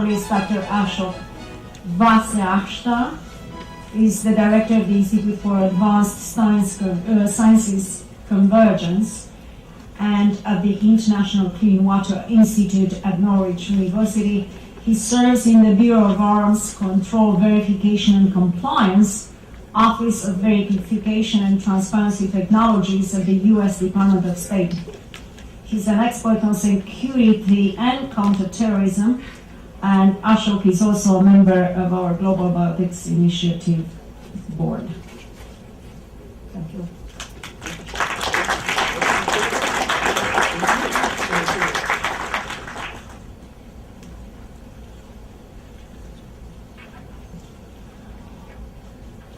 panelists, Dr. Ashok Vaseashta is the director of the Institute for Advanced Sciences Convergence and at the International Clean Water Institute at Norwich University. He serves in the Bureau of Arms Control, Verification and Compliance, Office of Verification and Transparency Technologies at the U.S. Department of State. He's an expert on security and counterterrorism, and Ashok is also a member of our Global Bioethics Initiative board. Thank you.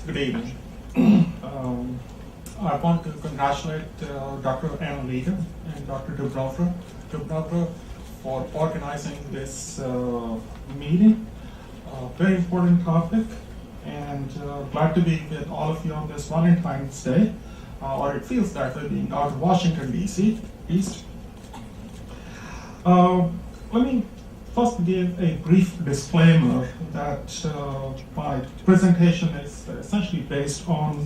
Good evening. I want to congratulate Dr. Annalena and Dr. Dubravka for organizing this meeting. Very important topic, and glad to be with all of you on this Valentine's Day, or it feels that way being out of Washington, D.C. East. Let me first give a brief disclaimer that my presentation is essentially based on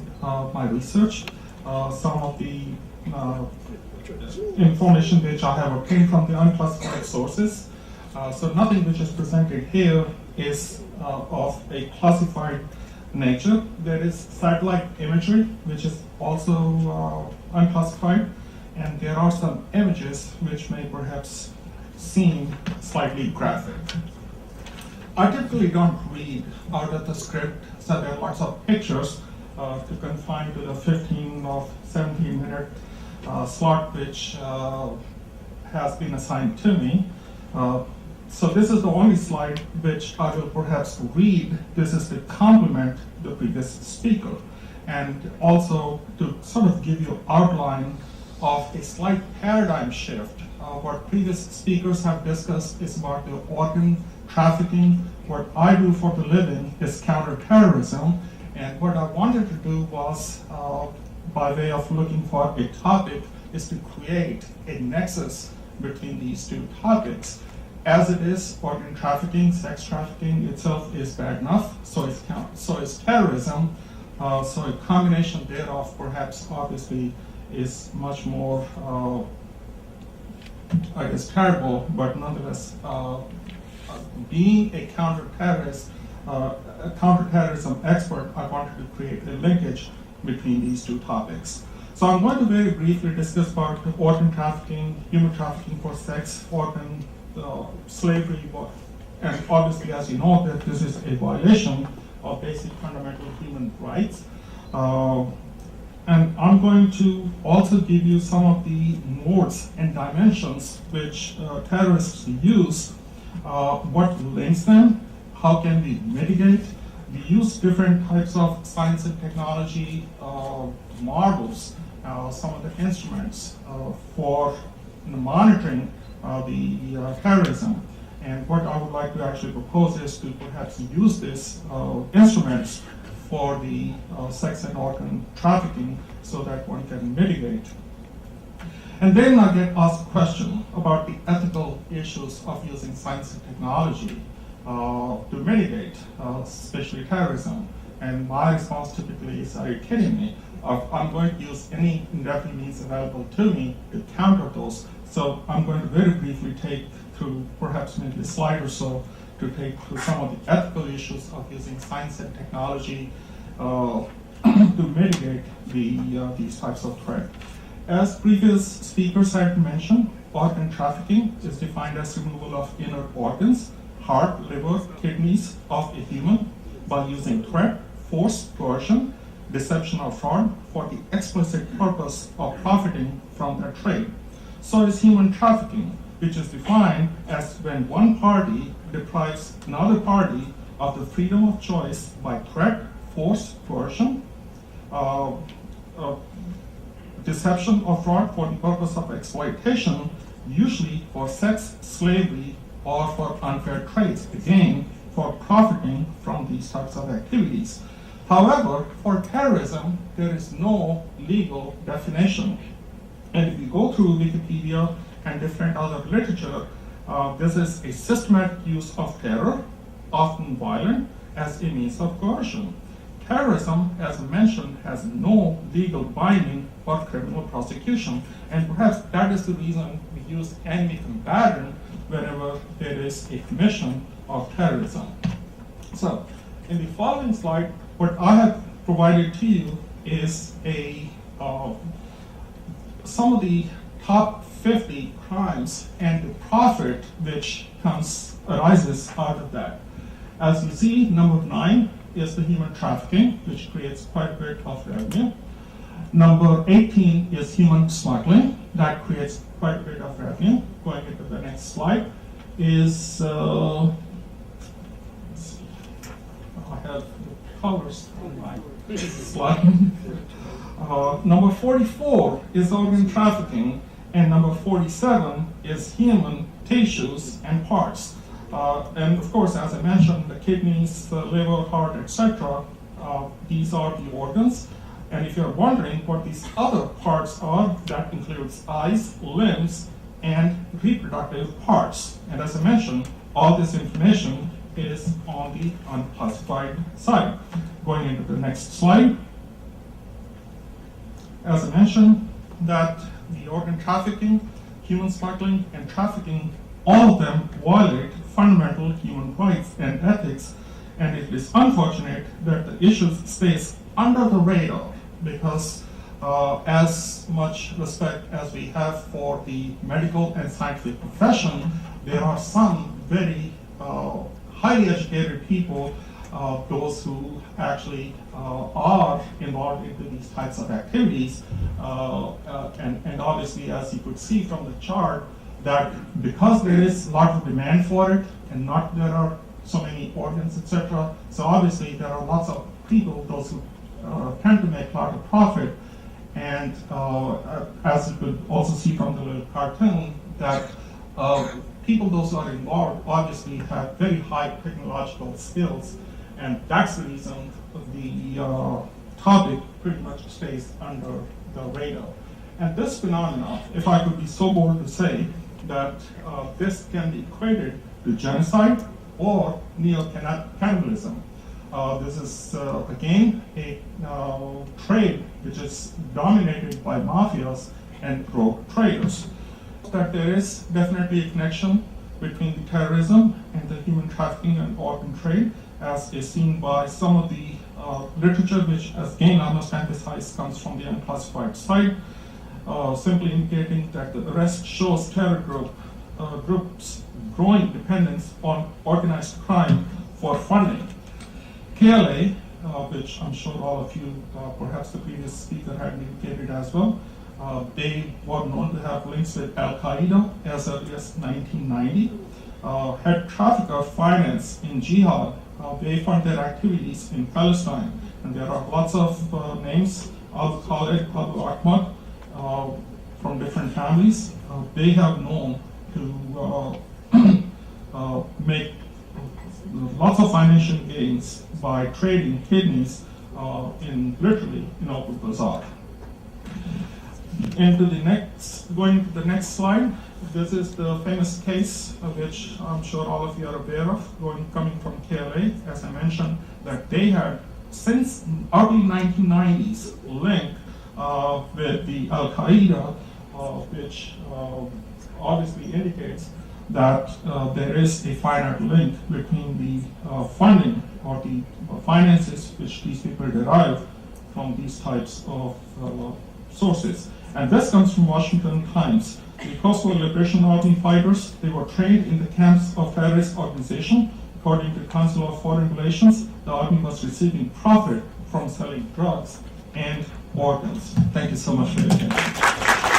my research. Some of the information which I have obtained from the unclassified sources. So nothing which is presented here is of a classified nature. There is satellite imagery which is also unclassified, and there are some images which may perhaps seem slightly graphic. I typically don't read out of the script, so there are lots of pictures to confine to the 15 or 17 minute slot which has been assigned to me. So this is the only slide which I will perhaps read. This is to complement the previous speaker, and also to sort of give you an outline of a slight paradigm shift. What previous speakers have discussed is about the organ trafficking. What I do for the living is counterterrorism, and what I wanted to do was, by way of looking for a topic, is to create a nexus between these two topics. As it is, organ trafficking, sex trafficking itself is bad enough, so is terrorism. So a combination thereof perhaps obviously is much more, I guess, terrible, but nonetheless, being a counterterrorism expert, I wanted to create a linkage between these two topics. So I'm going to very briefly discuss about organ trafficking, human trafficking for sex, organ slavery, and obviously, as you know, that this is a violation of basic fundamental human rights. And I'm going to also give you some of the modes and dimensions which terrorists use, what links them, how can we mitigate. We use different types of science and technology models, some of the instruments for monitoring the terrorism. And what I would like to actually propose is to perhaps use these instruments for the sex and organ trafficking so that one can mitigate. And then I get asked a question about the ethical issues of using science and technology to mitigate, especially terrorism. And my response typically is, are you kidding me? I'm going to use any indefinite means available to me to counter those. So I'm going to very briefly take through perhaps maybe a slide or so to take through some of the ethical issues of using science and technology to mitigate these types of threat. As previous speakers had mentioned, organ trafficking is defined as removal of inner organs, heart, liver, kidneys of a human by using threat, force, coercion, deception or fraud for the explicit purpose of profiting from their trade. So is human trafficking, which is defined as when one party deprives another party of the freedom of choice by threat, force, coercion, deception or fraud for the purpose of exploitation, usually for sex, slavery, or for unfair trades, again, for profiting from these types of activities. However, for terrorism, there is no legal definition. And if you go through Wikipedia and different other literature, This is a systematic use of terror, often violent, as a means of coercion. Terrorism, as mentioned, has no legal binding or criminal prosecution, and perhaps that is the reason we use enemy combatant whenever there is a commission of terrorism. So, in the following slide, what I have provided to you is some of the top 50 crimes and the profit which arises out of that. As you see, number 9 is the human trafficking, which creates quite a bit of revenue. Number 18 is human smuggling, that creates quite a bit of revenue. Going into the next slide is, let's see, I have the colors on my slide. Number 44 is organ trafficking, and number 47 is human tissues and parts. And of course, as I mentioned, the kidneys, the liver, heart, etc., these are the organs. And if you're wondering what these other parts are, that includes eyes, limbs, and reproductive parts. And as I mentioned, all this information is on the unclassified side. Going into the next slide. As I mentioned, that the organ trafficking, human smuggling, and trafficking, all of them violate fundamental human rights and ethics, and it is unfortunate that the issue stays under the radar because as much respect as we have for the medical and scientific profession, there are some very highly educated people, those who actually are involved in these types of activities, and obviously, as you could see from the chart, that because there is a lot of demand for it and there are so many organs, etc. So obviously there are lots of people, those who tend to make a lot of profit, and as you could also see from the little cartoon, that people, those who are involved, obviously have very high technological skills, and that's the reason the topic pretty much stays under the radar. And this phenomenon, if I could be so bold to say, that this can be equated to genocide or neo-cannibalism. This is, again, a trade which is dominated by mafias and rogue traders. That there is definitely a connection between the terrorism and the human trafficking and organ trade, as is seen by some of the literature, which, as again, I must emphasize, comes from the unclassified side. Simply indicating that the arrest shows terror groups growing dependence on organized crime for funding. KLA, which I'm sure all of you, perhaps the previous speaker had indicated as well, they were known to have links with Al-Qaeda as early as 1990. Had trafficker finance in jihad. They fund their activities in Palestine. And there are lots of names, Al-Khalid, Al-Ahmad, from different families. They have known to make lots of financial gains by trading kidneys literally in open bazaar. Going to the next slide, this is the famous case which I'm sure all of you are aware of, coming from KLA, as I mentioned, that they had since early 1990s linked with the Al-Qaeda, which obviously indicates that there is a finite link between the funding or the finances which these people derive from these types of sources. And this comes from Washington Times. The Kosovo Liberation Army fighters, they were trained in the camps of terrorist organization. According to Council of Foreign Relations, the army was receiving profit from selling drugs and organs. Thank you so much for your attention.